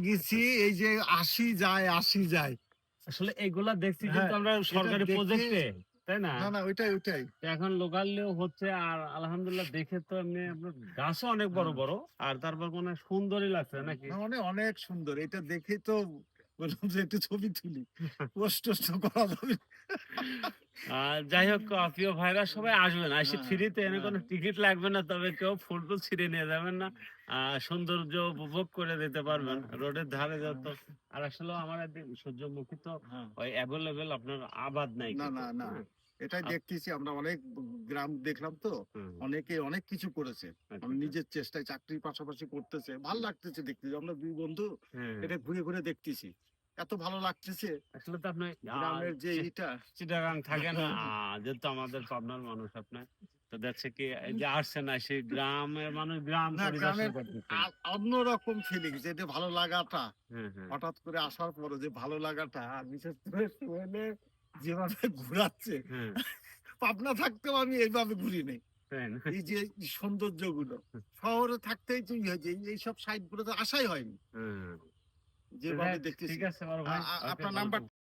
গেছি এই যে আসি যায় আসলে এগুলা দেখছি হ্যাঁ, কিন্তু আমরা এটা সরকারি দেখে- প্রজেক্টে, তাই না? না না ওইটাই এখন লোকালেও হচ্ছে, আর আলহামদুলিল্লাহ দেখে তো এমনি আপনার গাছও অনেক বড় হ্যাঁ। বড়, আর তারপর মনে হয় সুন্দরই লাগছে নাকি? না, মানে অনেক সুন্দর এটা দেখে তো বললাম যে একটু ছবি তুলি পোস্ট টোস্ট করা যাবে যাই হোক, প্রিয় ভাইরা সবাই আসবেন, এসে হ্যাঁ ফ্রিতে, এনে হ্যাঁ কোনো টিকিট লাগবে না, তবে কেউ ফুল টুল ছিঁড়ে নিয়ে যাবেন না। সৌন্দর্য উপভোগ করে দিতে পারবেন রোডের ধারে যত। আর আসলে আমার একদিন সূর্যমুখী তো হ্যাঁ। ওই অ্যাভেলেবেল আপনার আবাদ নাই না কিন্তু, না না হ্যাঁ। এটাই আপ- দেখতেছি আমরা অনেক গ্রাম দেখলাম তো হুম, অনেকে অনেক কিছু করেছে আচ্ছা, মানে আচ্ছা। নিজের চেষ্টায় চাকরির পাশাপাশি করতেছে ভালো লাগতেছে দেখতেছি আমরা দুই বন্ধু হ্যাঁ, এটা ঘুরে ঘুরে দেখতেছি এত ভালো লাগতেছে আসলে তো আপনি গ্রামের যে এইটা চিটাগাং থাকেন, যেহেতু আমাদের পাবনার মানুষ আপনার, তো দেখছে কি এই যে আসছেন, সে গ্রামের মানুষ গ্রাম না পরিদর্শন গ্রামের করতেছেন। অন্যরকম ফিলিংস এটা ভালো লাগাটা হ্যাঁ, হ্যাঁ, হঠাৎ করে আসার পরে যে ভালো লাগাটা আর বিশেষ করে সোহেলে যেভাবে ঘুরাচ্ছে হ্যাঁ, পাবনা থাকতেও আমি এইভাবে ঘুরি নেই তাই না? এই যে সৌন্দর্য গুলো শহরে থাকতেই তো হয়েছে এইসব সাইড গুলো তো আসাই হয়নি হ্যাঁ, তো যেভাবে যাক, দেখতেছি ঠিক আছে বড় ভাই, ওকে, আপনার ভালো নাম্বার থাকবেন।